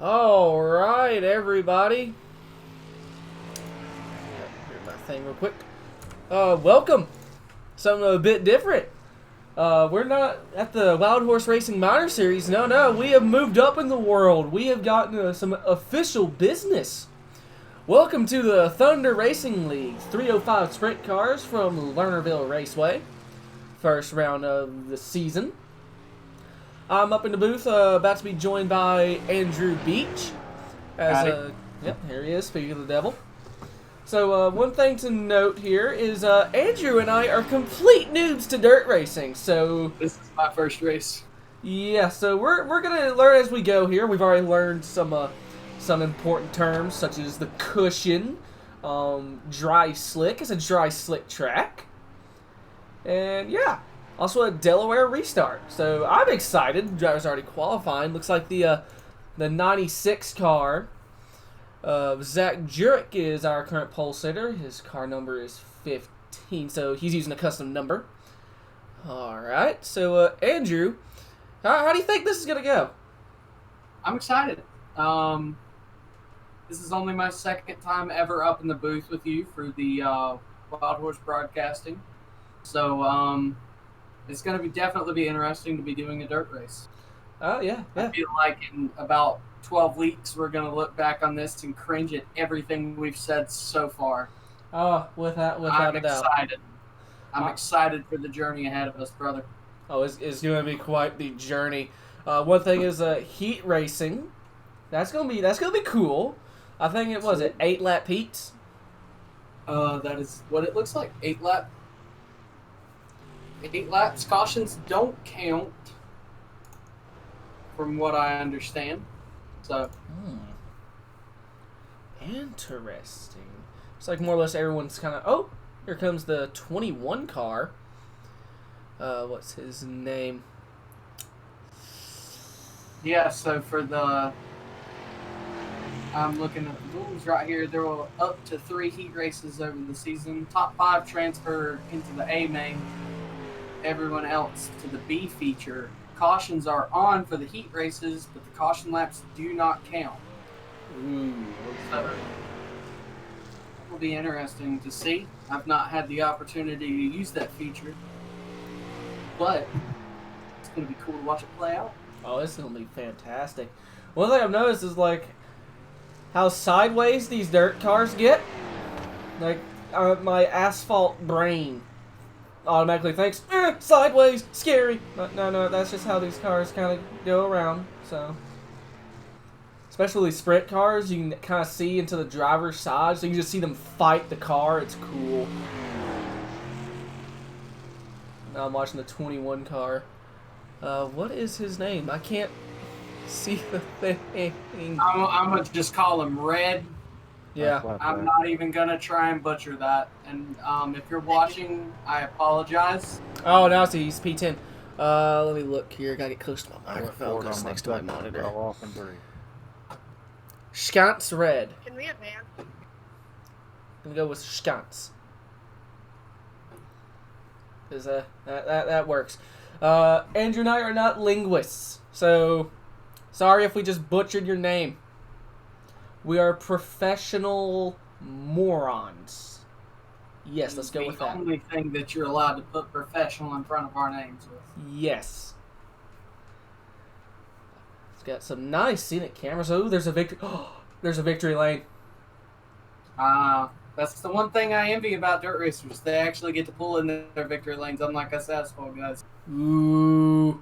All right, everybody. Here's my thing real quick. Welcome. Something a bit different. We're not at the Wild Horse Racing Minor Series. No. We have moved up in the world. We have gotten some official business. Welcome to the Thunder Racing League 305 sprint cars from Lernerville Raceway. First round of the season. I'm up in the booth, about to be joined by Andrew Beach. Yep, here he is, speaking of the devil. So, one thing to note here is Andrew and I are complete noobs to dirt racing. So this is my first race. Yeah, so we're gonna learn as we go here. We've already learned some important terms such as the cushion, dry slick. It's a dry slick track, and yeah. Also a Delaware restart. So I'm excited. The driver's already qualifying. Looks like the 96 car. Zach Jurek is our current pole sitter. His car number is 15, so he's using a custom number. Alright, so Andrew, how do you think this is going to go? I'm excited. This is only my second time ever up in the booth with you for the Wild Horse Broadcasting. So, it's going to definitely be interesting to be doing a dirt race. Oh, yeah. I feel like in about 12 weeks, we're going to look back on this and cringe at everything we've said so far. Oh, without a doubt. I'm excited for the journey ahead of us, brother. Oh, it's going to be quite the journey. One thing is heat racing. That's going to be cool. I think it was 8-lap heats. That is what it looks like. 8 laps. Cautions don't count, from what I understand. So, interesting. It's like more or less everyone's kind of. Oh, here comes the 21 car. What's his name? Yeah. So for I'm looking at the rules right here. There will up to 3 heat races over the season. Top 5 transfer into the A main. Everyone else to the B feature. Cautions are on for the heat races, but the caution laps do not count. Ooh. So it will be interesting to see. I've not had the opportunity to use that feature, but it's going to be cool to watch it play out. Oh, it's going to be fantastic. One thing I've noticed is like how sideways these dirt cars get. Like my asphalt brain automatically thinks, sideways, scary. But no, that's just how these cars kind of go around. So, especially sprint cars, you can kind of see into the driver's side, so you can just see them fight the car. It's cool. Now I'm watching the 21 car. What is his name? I can't see the thing. I'm going to just call him Red. Yeah. I'm not even going to try and butcher that. And if you're watching, I apologize. Oh, now see, he's P10. Let me look here. Gotta get close to my microphone because it's next to my monitor. Scance Red. Can we advance? I'm gonna go with Scance. Because that works. Andrew and I are not linguists, so sorry if we just butchered your name. We are professional morons. Yes, let's go with that. The only thing that you're allowed to put professional in front of our names with. Yes. It's got some nice scenic cameras. Oh, there's a victory. Oh, there's a victory lane. That's the one thing I envy about dirt racers. They actually get to pull in their victory lanes, unlike us asphalt guys. Ooh.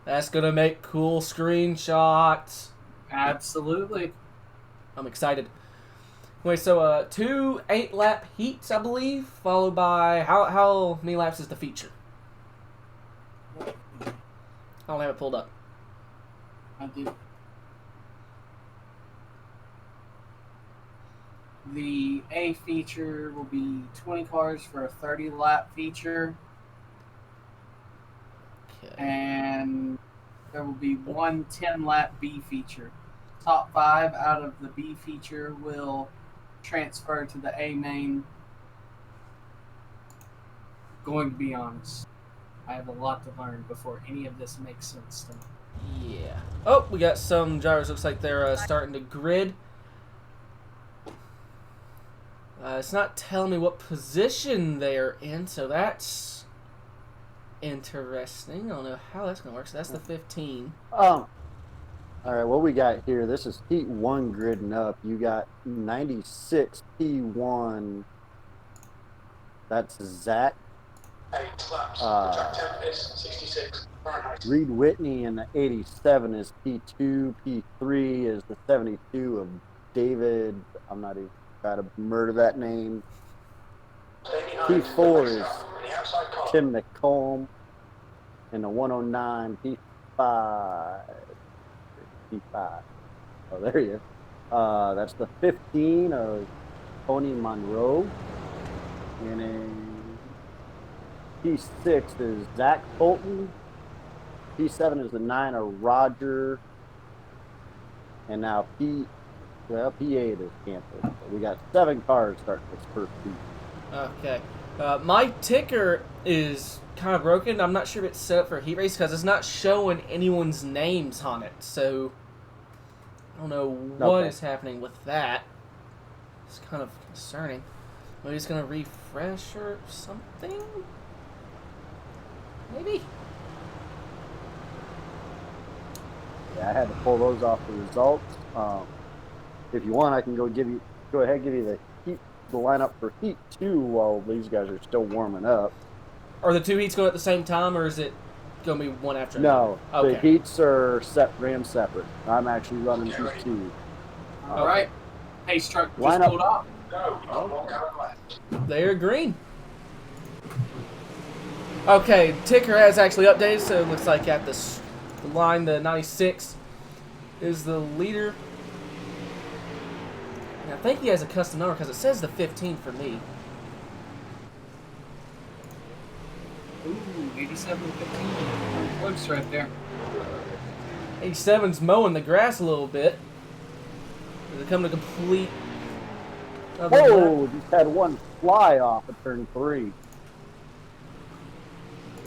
That's gonna make cool screenshots. Absolutely. I'm excited. Wait, so 2 8-lap heats, I believe, followed by how many laps is the feature? I don't have it pulled up. I do. The A feature will be 20 cars for a 30-lap feature. Okay. And there will be one 10-lap B feature. Top 5 out of the B feature will transfer to the A main. Going to be honest. I have a lot to learn before any of this makes sense to me. Yeah. Oh, we got some drivers. Looks like they're starting to grid. It's not telling me what position they're in, so that's interesting. I don't know how that's going to work. So that's the 15. All right, what we got here, this is Heat 1 gridding up. You got 96 P1. That's Zach. Reed Whitney, and the 87 is P2. P3 is the 72 of David. I'm not even trying to murder that name. P4 is Tim McComb. And the 109 P5. P5. Oh, there he is. That's the 15 of Tony Monroe. And then P6 is Zach Fulton. P7 is the 9 of Roger. And now P8 is canceled. So we got 7 cars starting this first heat. Okay. My ticker is kind of broken. I'm not sure if it's set up for a heat race because it's not showing anyone's names on it. So I don't know what is happening with that. It's kind of concerning. Maybe it's going to refresh or something? Maybe? Yeah, I had to pull those off the results. If you want, I can go ahead and give you the lineup for Heat 2 while these guys are still warming up. Are the 2 heats going at the same time, or is it going to be one after another? No, okay. The heats are ran separate. I'm actually running Heat 2. All right. Pace truck just pulled off. They're green. Okay, ticker has actually updated, so it looks like at the line, the 96 is the leader. And I think he has a custom number because it says the 15 for me. Ooh, 87-15. Close right there. 87's mowing the grass a little bit. Does it come to complete? Whoa! Just had one fly off at turn 3.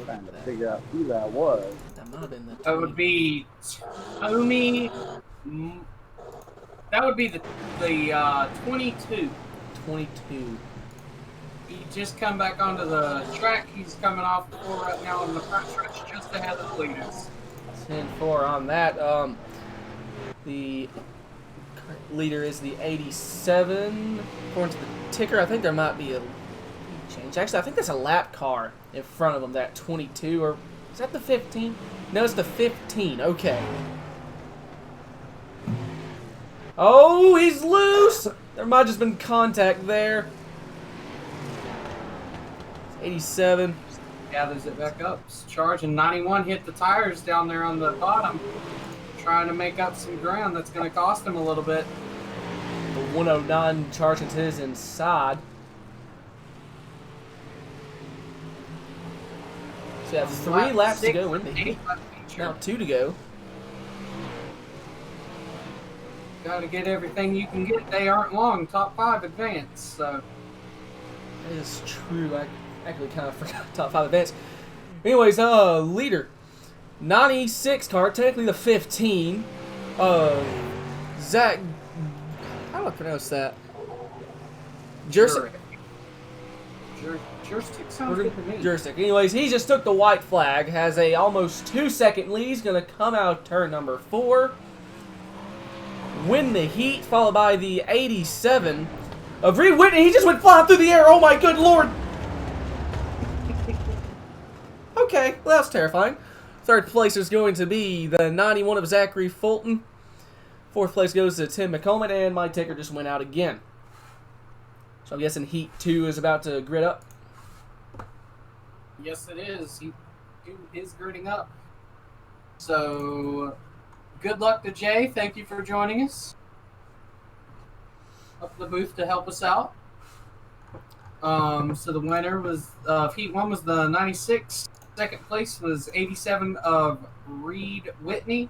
Trying to figure out who that was. That might have been the. That would be Tony. That would be the 22. 22. He just come back onto the track. He's coming off the floor right now on the front stretch, just ahead of the leaders. 10-4 on that. The leader is the 87. According to the ticker, I think there might be a change. Actually, I think that's a lap car in front of them, that 22. Or is that the 15? No, it's the 15. Okay. Oh, he's loose! There might have just been contact there. 87. Gathers it back up. Charging 91 hit the tires down there on the bottom. Trying to make up some ground. That's going to cost him a little bit. The 109 charging to his inside. So you have 3 laps to go in the heat. Now 2 to go. Got to get everything you can get. They aren't long. Top 5 advance. So that is true. I actually kind of forgot top 5 advance. Anyways, leader. 96 car, technically the 15. Zach. How do I pronounce that? Jursic. Jursic sounds good to me. Jursic. Anyways, he just took the white flag. Has a almost 2-second lead. He's going to come out turn number 4. Win the heat, followed by the 87 of Reed Whitney. He just went flying through the air. Oh my good lord. Okay, well, that's terrifying. 3rd place is going to be the 91 of Zachary Fulton. 4th place goes to Tim McCollum, and my ticker just went out again. So I'm guessing Heat 2 is about to grid up. Yes, it is. He is gridding up. So, good luck to Jay. Thank you for joining us. Up the booth to help us out. So the winner was Heat 1 was the 96. 2nd place was 87 of Reed Whitney.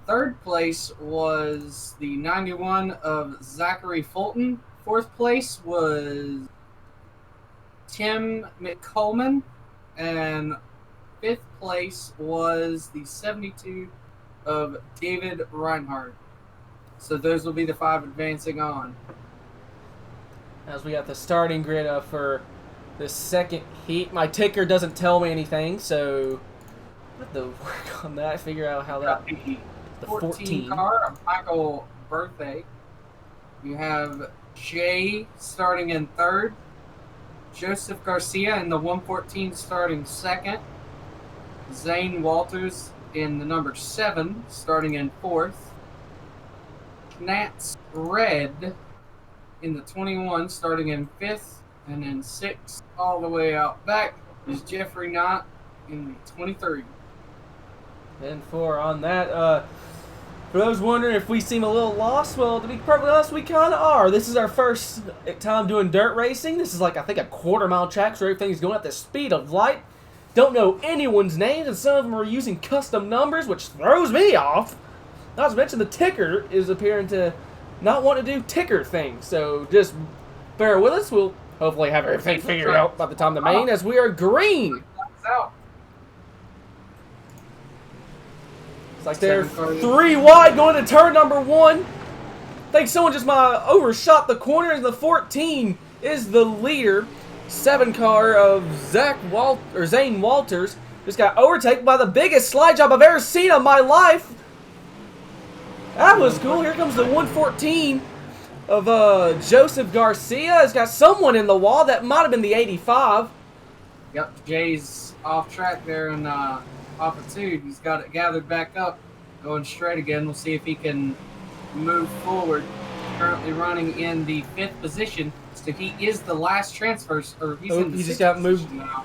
3rd place was the 91 of Zachary Fulton. 4th place was Tim McCollum. and 5th place was the 72 of David Reinhardt. So those will be the 5 advancing on. As we got the starting grid up for the second heat. My ticker doesn't tell me anything, so I have to work on that, figure out how that... The 14 car of Michael Birthday. You have Jay starting in 3rd. Joseph Garcia in the 114 starting 2nd. Zane Walters in the number 7 starting in 4th. Nats Red in the 21 starting in 5th. And then 6th all the way out back is Jeffrey Knott in the 23. And 4 on that. For those wondering if we seem a little lost, well, to be perfectly honest, we kind of are. This is our first time doing dirt racing. This is like, I think, a quarter-mile track, so everything's going at the speed of light. Don't know anyone's names, and some of them are using custom numbers, which throws me off. Not to mention the ticker is appearing to not want to do ticker things, so just bear with us. We'll hopefully have everything figured out by the time the main, as we are green. It's like they're 3 wide going to turn number 1. I think someone just overshot the corner, and the 14 is the leader. 7 car of Zane Walters just got overtaken by the biggest slide job I've ever seen in my life. That was cool. Here comes the 114 of Joseph Garcia. It's got someone in the wall. That might have been the 85. Yep, Jay's off track there and off of 2. He's got it gathered back up, going straight again. We'll see if he can move forward. Currently running in the 5th position, so he is the last transfer, or he's in the he just got moved now.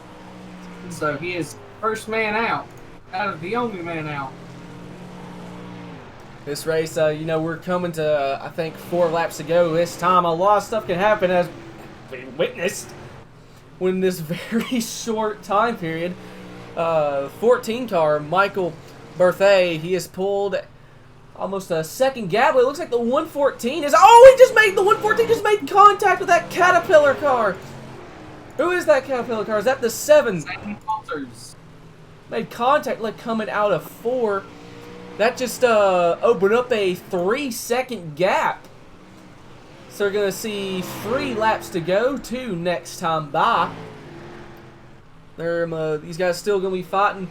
So he is first man out of the only man out. This race, we're coming to, I think, 4 laps to go. This time, a lot of stuff can happen, as we witnessed when this very short time period. 14 car, Michael Berthay, he has pulled almost a second gap. It looks like the 114 is... Oh, the 114 just made contact with that Caterpillar car. Who is that Caterpillar car? Is that the 7? Made contact, like, coming out of 4. That just opened up a 3-second gap. So we're going to see 3 laps to go, 2 next time by. These guys still going to be fighting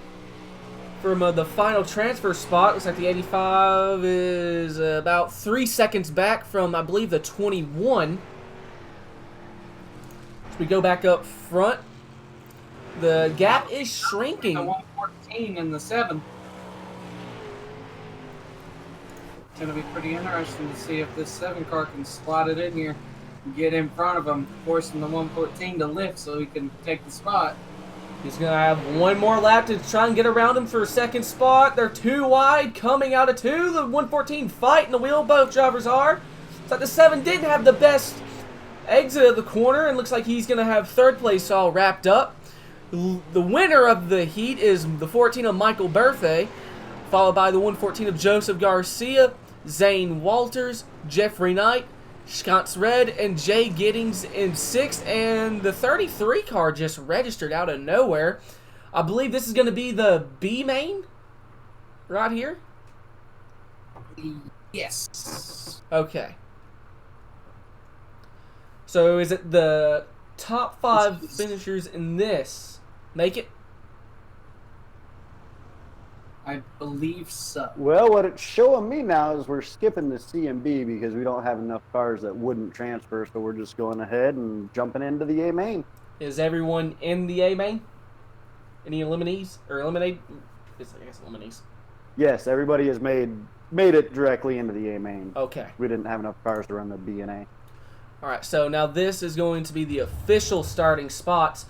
from the final transfer spot. Looks like the 85 is about 3 seconds back from, I believe, the 21. As we go back up front, the gap is shrinking. The 114 and the 7. It's going to be pretty interesting to see if this 7 car can slide it in here and get in front of him, forcing the 114 to lift so he can take the spot. He's going to have 1 more lap to try and get around him for a second spot. They're 2 wide, coming out of 2. The 114 fighting the wheel, both drivers are. Looks like the 7 didn't have the best exit of the corner, and looks like he's going to have 3rd place all wrapped up. The winner of the heat is the 14 of Michael Berthay, followed by the 114 of Joseph Garcia, Zane Walters, Jeffrey Knight, Scott's Red, and Jay Giddings in 6th, and the 33 car just registered out of nowhere. I believe this is going to be the B main right here. Yes. Okay. So is it the top 5 finishers in this make it? I believe so. Well, what it's showing me now is we're skipping the C and B because we don't have enough cars that wouldn't transfer, so we're just going ahead and jumping into the A main. Is everyone in the A main? Any eliminees? Or eliminate? I guess eliminees. Yes, everybody has made it directly into the A main. Okay. We didn't have enough cars to run the B and A. Alright, so now this is going to be the official starting spots.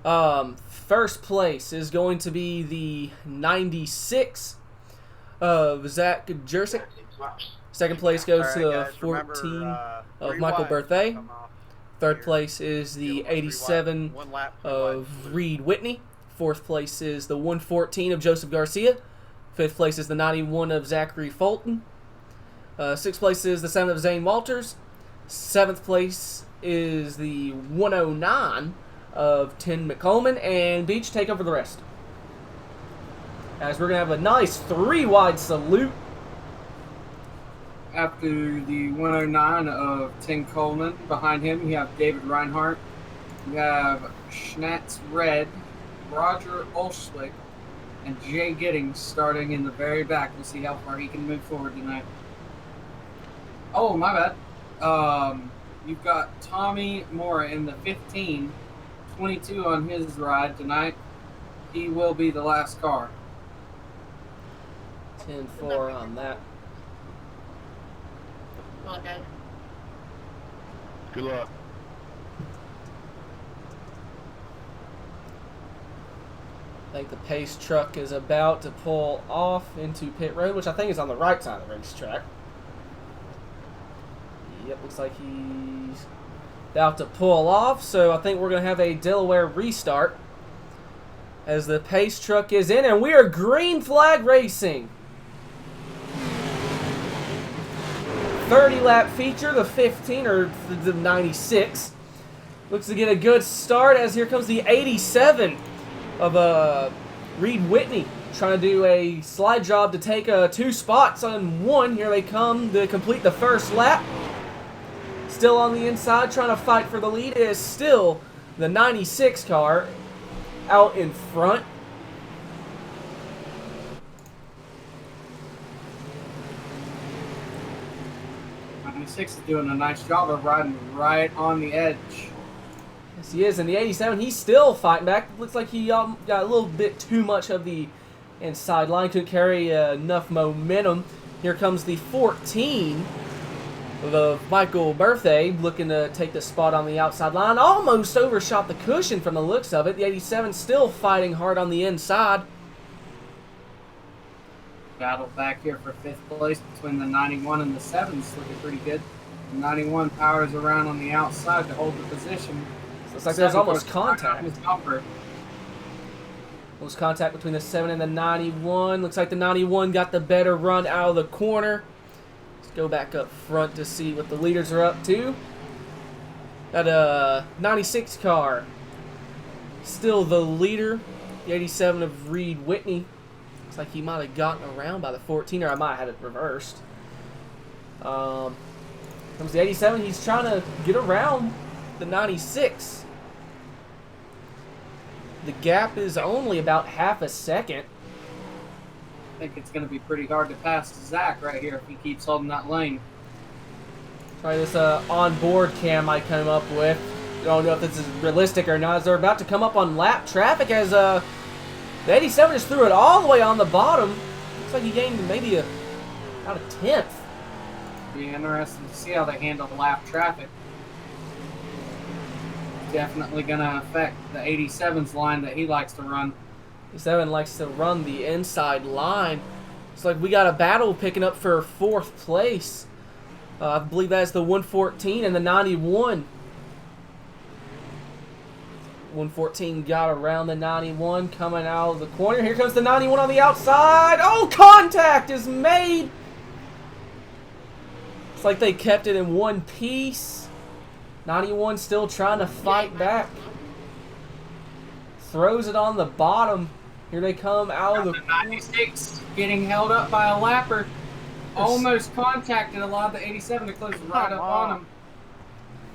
First place is going to be the 96 of Zach Jersic. Second place goes to the 14 of Michael Berthay. Third place is the 87 of Reed Whitney. Fourth place is the 114 of Joseph Garcia. Fifth place is the 91 of Zachary Fulton. Sixth place is the 7 of Zane Walters. Seventh place is the 109 of 10 McColeman, and Beach take over the rest. As we're going to have a nice 3-wide salute. After the 109 of 10 Coleman, behind him you have David Reinhardt. You have Schnatz Red, Roger Olschlick, and Jay Giddings starting in the very back. We'll see how far he can move forward tonight. Oh, my bad. You've got Tommy Mora in the 15, 22 on his ride tonight. He will be the last car. 10-4 on that. Okay. Good luck. I think the pace truck is about to pull off into pit road, which I think is on the right side of the racetrack. Yep, looks like he's about to pull off, so I think we're going to have a Delaware restart as the pace truck is in, and we are green flag racing. 30-lap feature, the 15, or the 96. Looks to get a good start as here comes the 87 of Reed Whitney trying to do a slide job to take 2 spots on 1. Here they come to complete the first lap. Still on the inside trying to fight for the lead is still the 96 car out in front. Is doing a nice job of riding right on the edge. Yes, he is. And the 87, he's still fighting back. Looks like he got a little bit too much of the inside line. Couldn't carry enough momentum. Here comes the 14 of Michael Birthday looking to take the spot on the outside line. Almost overshot the cushion from the looks of it. The 87 still fighting hard on the inside. Battle back here for 5th place between the 91 and the 7s, looking pretty good. The 91 powers around on the outside to hold the position. Looks like there's almost contact. Almost contact between the 7 and the 91. Looks like the 91 got the better run out of the corner. Let's go back up front to see what the leaders are up to. Got a 96 car. Still the leader. The 87 of Reed Whitney. Looks like he might have gotten around by the 14, or I might have had it reversed. Comes the 87. He's trying to get around the 96. The gap is only about half a second. I think it's going to be pretty hard to pass Zach right here if he keeps holding that lane. Try this on-board cam I come up with. Don't know if this is realistic or not. As they're about to come up on lap traffic as the 87 just threw it all the way on the bottom. Looks like he gained maybe about a 10th. Be interesting to see how they handle lap traffic. Definitely going to affect the 87's line that he likes to run. 87 likes to run the inside line. It's like we got a battle picking up for 4th place. I believe that's the 114 and the 91. 114 got around the 91 coming out of the corner. Here comes the 91 on the outside. Oh, contact is made. It's like they kept it in one piece. 91 still trying to fight back. Throws it on the bottom. Here they come out of the 96 getting held up by a lapper. Almost contacted a lot of the 87 to close right up on him.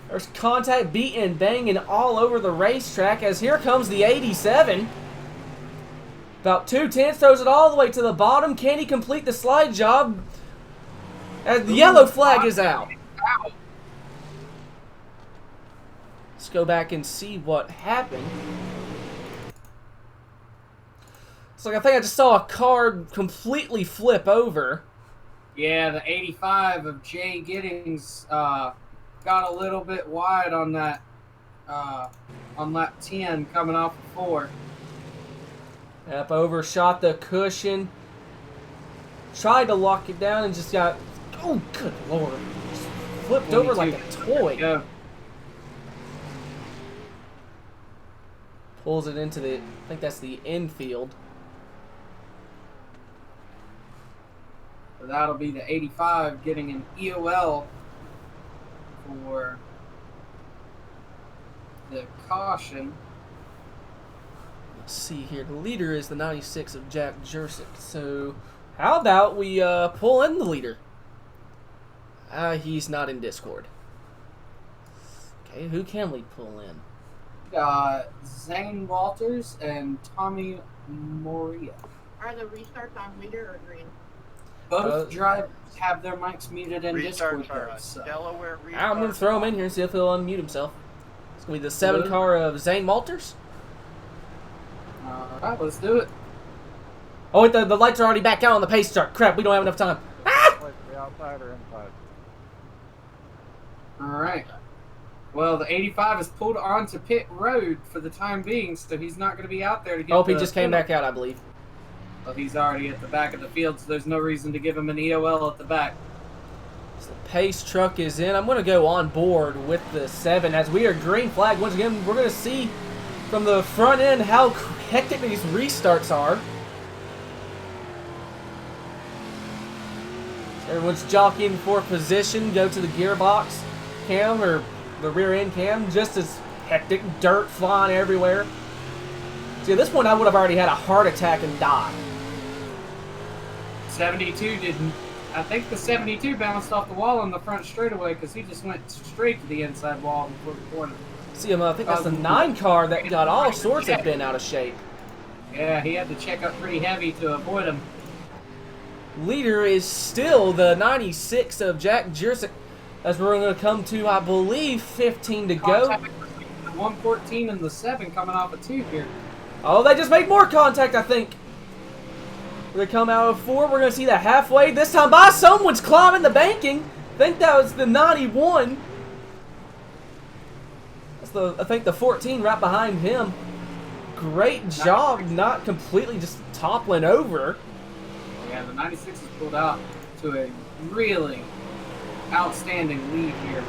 There's contact beating, banging all over the racetrack as here comes the 87. About 2/10, throws it all the way to the bottom. Can he complete the slide job? As the yellow flag is out. Let's go back and see what happened. It's like I think I just saw a car completely flip over. Yeah, the 85 of Jay Giddings got a little bit wide on that on lap 10 coming off of 4. Yep, overshot the cushion. Tried to lock it down and just got, oh good lord, just flipped over like a toy. Yeah. Pulls it into the, I think that's the infield. So that'll be the 85 getting an EOL for the caution. Let's see here. The leader is the 96 of Jack Jursic. So, how about we pull in the leader? He's not in Discord. Okay, who can we pull in? Zane Walters and Tommy Moria. Are the restarts on leader or green? Both drivers have their mics muted in Discord. Restarts are So. Delaware. I'm going to throw him in here and see if he'll unmute himself. It's going to be the 7 car of Zane Walters. Alright, let's do it. Oh, wait, the lights are already back out on the pace chart. Crap, we don't have enough time. Ah! Wait, the outside or inside? Alright. Well, the 85 is pulled onto pit road for the time being, so he's not going to be out there to get Oh, he just came back out, I believe. Well, he's already at the back of the field, so there's no reason to give him an EOL at the back. So the pace truck is in. I'm going to go on board with the 7 as we are green flag. Once again, we're going to see from the front end how hectic these restarts are. Everyone's jockeying for position. Go to the gearbox cam or the rear end cam. Just as hectic. Dirt flying everywhere. See, at this point, I would have already had a heart attack and died. 72 didn't. I think the 72 bounced off the wall on the front straightaway because he just went straight to the inside wall before the corner. See, I think that's the 9 car that got all sorts of bent out of shape. Yeah, he had to check up pretty heavy to avoid him. Leader is still the 96 of Jack Jursic, as we're going to come to, I believe, 15 to go. Contact between the 114 and the 7 coming off a 2 here. Oh, they just made more contact, I think. We're going to come out of 4. We're going to see that halfway. This time by someone's climbing the banking. I think that was the 91. That's I think the 14 right behind him. Great job not completely just toppling over. Yeah, the 96 is pulled out to a really outstanding lead here.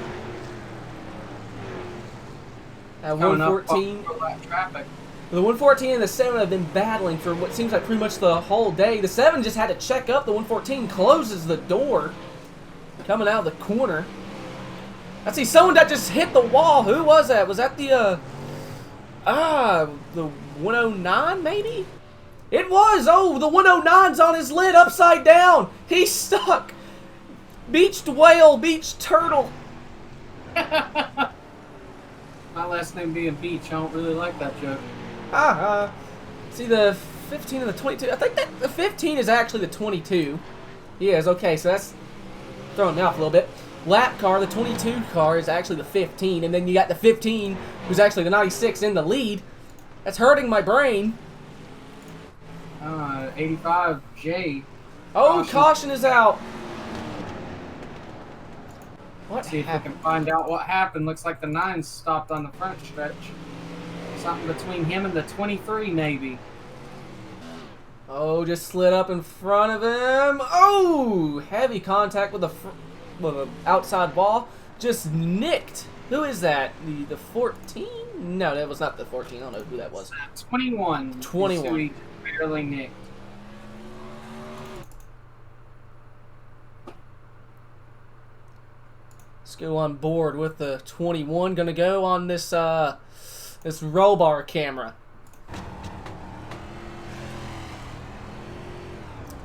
At Coming up 114. off that traffic. The 114 and the 7 have been battling for what seems like pretty much the whole day. The 7 just had to check up. The 114 closes the door. Coming out of the corner. I see someone that just hit the wall. Who was that? Was that the 109 maybe? It was! Oh, the 109's on his lid upside down! He's stuck! Beached whale, beached turtle. My last name being Beach, I don't really like that joke. See the 15 and the 22. I think that the 15 is actually the 22. Yes, okay, so that's throwing me off a little bit. Lap car, the 22 car, is actually the 15, and then you got the 15, who's actually the 96 in the lead. That's hurting my brain. 85J. Oh, caution is out. What See if I happened? can find out what happened. Looks like the 9 stopped on the front stretch. Something between him and the 23, maybe. Oh, just slid up in front of him. Oh, heavy contact with the outside wall. Just nicked. Who is that? The 14? No, that was not the 14. I don't know who that was. 21. 21. So he barely nicked. Let's go on board with the 21. Gonna go on this this roll bar camera.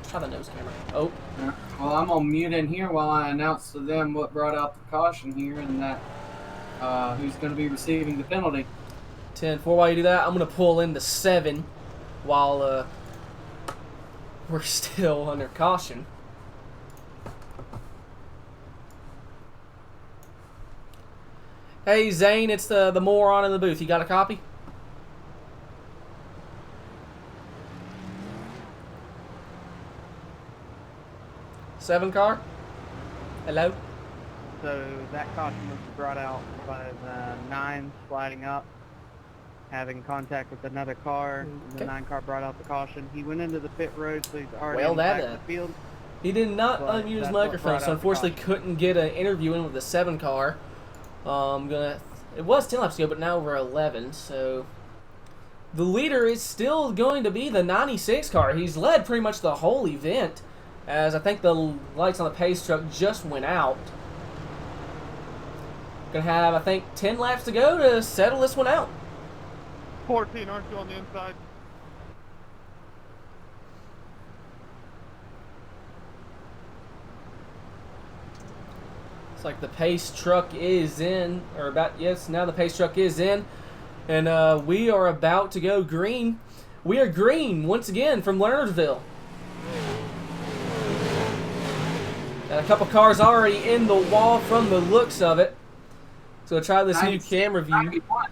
Try the nose camera. Oh. Well, I'm on mute in here while I announce to them what brought out the caution here and that who's going to be receiving the penalty. 10-4. While you do that, I'm gonna pull in the 7 while we're still under caution. Hey Zane, it's the moron in the booth. You got a copy? Seven car? Hello? So that caution was brought out by the 9 sliding up, having contact with another car. And the Okay. 9 car brought out the caution. He went into the pit road, so he's already Well, in the back that, of the field. He did not But unmute his that's what microphone, brought so out the unfortunately caution. couldn't get an interview in with the 7 car. It was 10 laps ago, but now we're 11, so the leader is still going to be the 96 car. He's led pretty much the whole event, as I think the lights on the pace truck just went out. Gonna have, I think, 10 laps to go to settle this one out. 14, aren't you on the inside? Looks like the pace truck is in, or about, yes, now the pace truck is in. And we are about to go green. We are green once again from Lernerville. And a couple cars already in the wall from the looks of it. So we'll try this new camera view. 91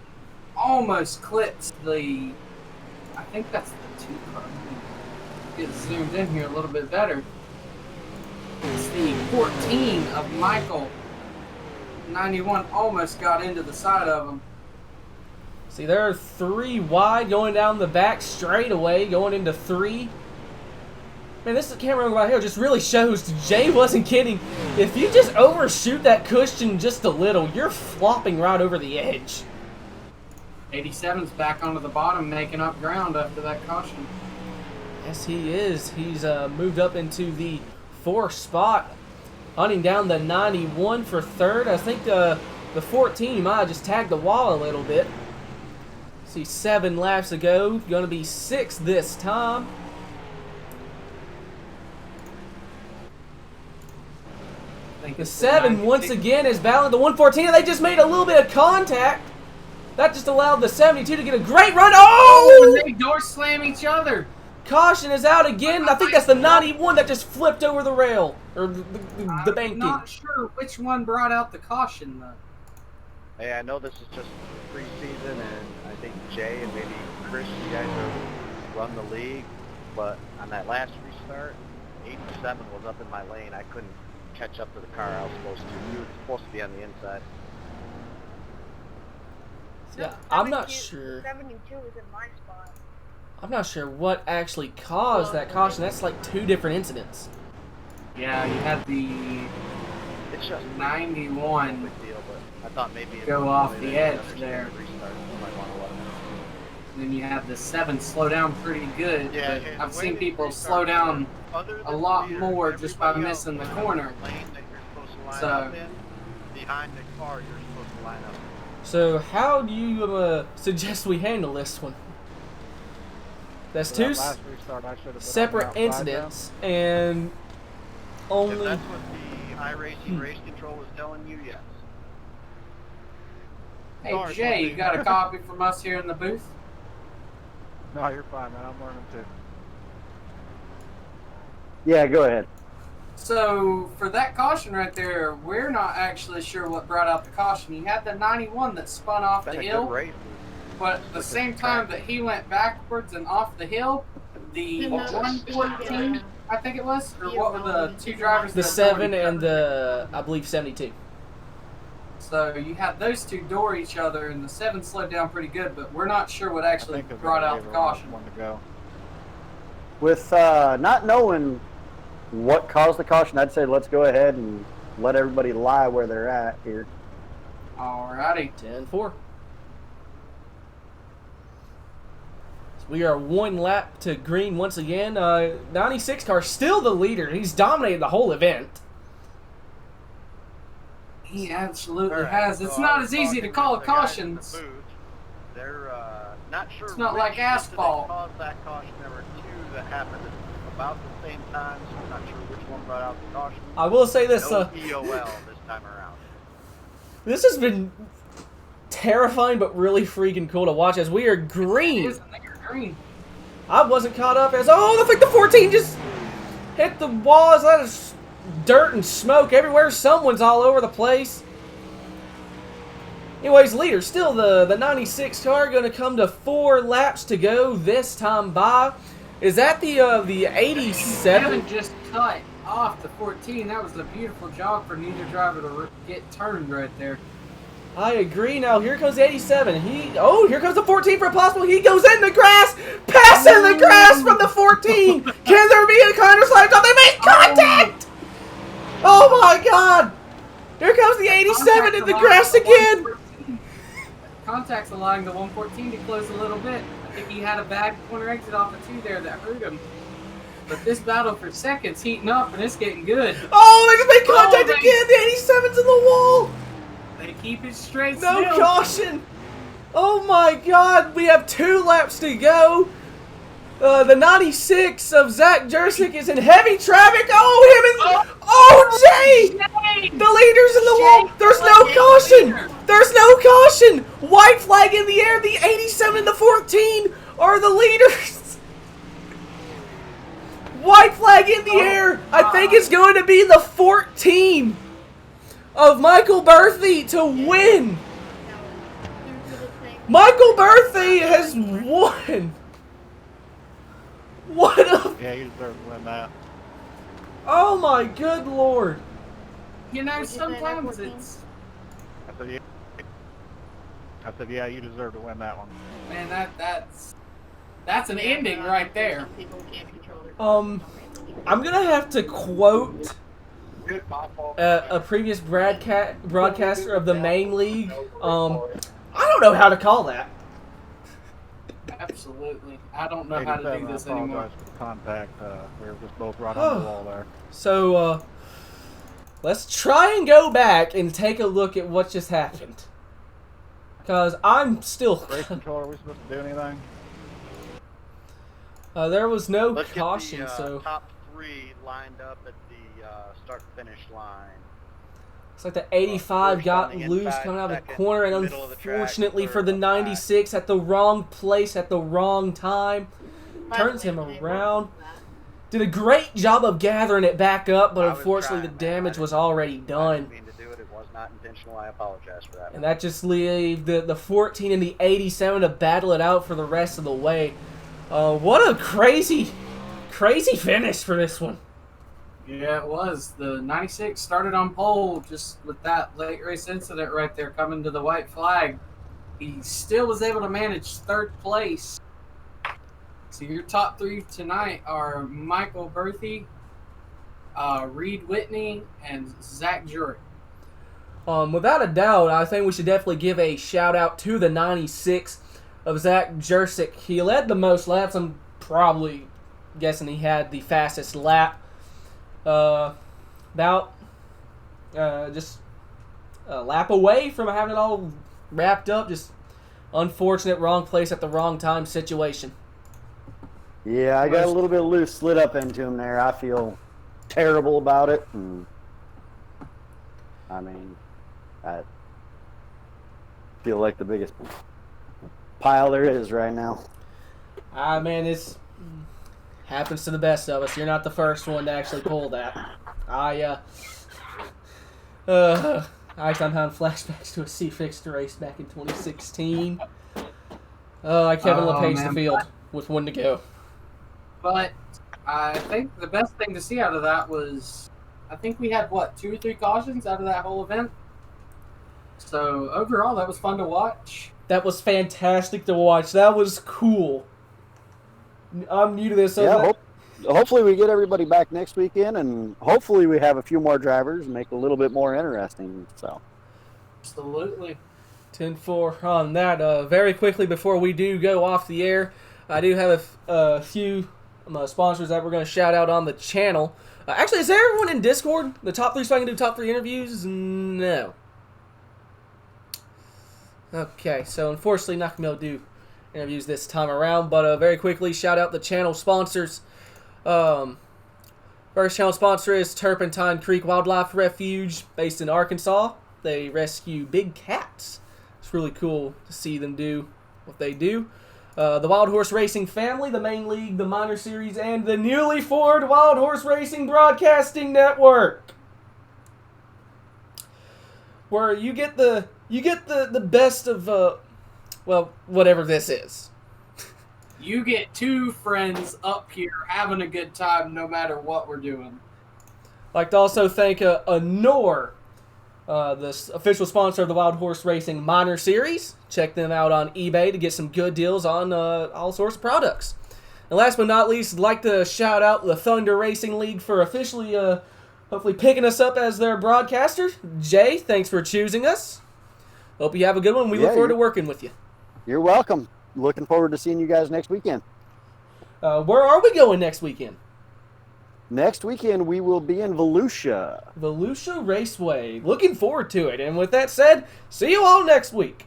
almost clips the, I think that's the 2 car. Get zoomed in here a little bit better. It's the 14 of Michael. 91 almost got into the side of him. See, there are 3 wide going down the back straightaway, going into 3. Man, this camera right here just really shows Jay wasn't kidding. If you just overshoot that cushion just a little, you're flopping right over the edge. 87's back onto the bottom, making up ground after that caution. Yes, he is. He's moved up into the 4th spot, hunting down the 91 for 3rd. I think the 14 might have just tagged the wall a little bit. See, 7 laps to go. Going to be 6 this time. The 7 once again is battling the 114, and they just made a little bit of contact. That just allowed the 72 to get a great run. Oh! And they door slam each other. Caution is out again. I think that's the 91 that just flipped over the rail, or the banking. I'm not sure which one brought out the caution, though. Hey, I know this is just preseason, and I think Jay and maybe Chris, you guys have run the league, but on that last restart, 87 was up in my lane. I couldn't catch up to the car I was supposed to. You were supposed to be on the inside. Yeah, I'm not sure. 72 was in my spot. I'm not sure what actually caused that caution. That's like 2 different incidents. Yeah, you had the It's just 91 big deal, but I thought maybe go off the edge there. Restart, you might want to let it. Then you had the 7 slow down pretty good. Yeah, But and I've the seen way people they slow down Other a than lot the leader, more just by everybody missing the else corner. lane that you're supposed to line So- up in, behind the car you're supposed to line up. So how do you suggest we handle this one? That's 2 separate incidents, and If only... that's what the iRacing race control was telling you, yes. Hey, Sorry, Jay, you Tony. got a copy from us here in the booth? No, you're fine, man. I'm learning too. Yeah, go ahead. So, for that caution right there, we're not actually sure what brought out the caution. You had the 91 that spun off Been the a hill, good race. but at the same time that he went backwards and off the hill, the 114, I think it was, or what were the 2 drivers? The that 7 door each and other? the, I believe, 72. So you had those 2 door each other, and the 7 slowed down pretty good, but we're not sure what I actually think brought out the caution. One to go. With not knowing what caused the caution, I'd say let's go ahead and let everybody lie where they're at here. Alrighty. 10-4. So we are 1 lap to green once again. 96 car still the leader. He's dominated the whole event. He absolutely All right, has. It's so I not was as easy to talking call with a the guys caution. in the booth. They're not sure. It's not which like incident asphalt. caused that caution. There were 2 that happened at about the same time, so I'm not sure which one brought out the caution. I will say this. No EOL this time around. This has been terrifying but really freaking cool to watch as we are green. Isn't there green? I wasn't caught up as, oh, I think the 14 just hit the wall. As that is dirt and smoke everywhere. Someone's all over the place. Anyways, leader, still the 96 car, going to come to 4 laps to go this time by. Is that the 87? Kevin just cut off the 14. That was a beautiful job for neither driver to get turned right there. I agree. Now here comes the 87. Here comes the 14 for a possible. He goes in the grass, passing the grass from the 14. Can there be a kind of slide? They make contact. Oh my God! Here comes the 87 in the grass again. Contact's allowing the 114 to close a little bit. I think he had a bad corner exit off the 2 there that hurt him. But this battle for seconds heating up and it's getting good. Oh, they just made contact again. The 87's in the wall. They keep it straight No still. caution. Oh my God! We have 2 laps to go. The 96 of Zach Jurczyk is in heavy traffic. Oh, Oh, Jay! The leader's in the wall. There's no caution. There's no caution. White flag in the air. The 87 and the 14 are the leaders. White flag in the air. I think it's going to be the 14 of Michael Berthy to win. Michael Berthy has won. What a... Yeah, you deserve to win that. Oh my good lord. You know, sometimes it's... I said, yeah, you deserve to win that one. Man, that's an ending right there. I'm gonna have to quote a previous broadcaster of the main league. I don't know how to call that. Absolutely. I don't know how to do this I anymore. apologize for the contact. We were just both right on the wall there. So, let's try and go back and take a look at what just happened. Because I'm still... Race control, are we supposed to do anything? there was no Let's caution, get the so... top 3 lined up at the start-finish line. It's like the 85 First got on the loose inside, coming out of the second, corner, and middle of the track, unfortunately for third the on the back. 96 at the wrong place at the wrong time. Turns him around. Did a great job of gathering it back up, but I was unfortunately trying, the man. damage I was already I done. didn't mean to do it. It was not intentional. I apologize for that. And that just leaves the 14 and the 87 to battle it out for the rest of the way. What a crazy finish for this one. Yeah, it was. The 96 started on pole just with that late race incident right there coming to the white flag. He still was able to manage third place. So your top 3 tonight are Michael Berthy, Reed Whitney, and Zach Jurek. Without a doubt, I think we should definitely give a shout out to the 96 of Zach Jurek. He led the most laps. I'm probably guessing he had the fastest lap. About just a lap away from having it all wrapped up. Just unfortunate wrong place at the wrong time situation. Yeah, I got a little bit loose, slid up into him there. I feel terrible about it. I mean, I feel like the biggest pile there is right now. Man, it's happens to the best of us. You're not the first one to actually pull that. I somehow flashbacks to a C-Fixed race back in 2016. Kevin LePage the field with one to go. But I think the best thing to see out of that was, I think we had, 2 or 3 cautions out of that whole event? So overall, that was fun to watch. That was fantastic to watch. That was cool. I'm new to this. So yeah, hopefully we get everybody back next weekend, and hopefully we have a few more drivers and make it a little bit more interesting. So, Absolutely. 10-4 on that. Very quickly before we do go off the air, I do have a few sponsors that we're going to shout out on the channel. Actually, is there everyone in Discord? The top 3 so I can do top 3 interviews? No. Okay, so unfortunately not going to be able to do interviews this time around, but very quickly, shout out the channel sponsors. First channel sponsor is Turpentine Creek Wildlife Refuge, based in Arkansas. They rescue big cats. It's really cool to see them do what they do. The Wild Horse Racing family, the main league, the minor series, and the newly formed Wild Horse Racing Broadcasting Network, where you get the best of whatever this is. You get 2 friends up here having a good time no matter what we're doing. I'd like to also thank Nor, the official sponsor of the Wild Horse Racing Minor Series. Check them out on eBay to get some good deals on all sorts of products. And last but not least, I'd like to shout out the Thunder Racing League for officially, hopefully picking us up as their broadcaster. Jay, thanks for choosing us. Hope you have a good one. We look forward to working with you. You're welcome. Looking forward to seeing you guys next weekend. Where are we going next weekend? Next weekend, we will be in Volusia. Volusia Raceway. Looking forward to it. And with that said, see you all next week.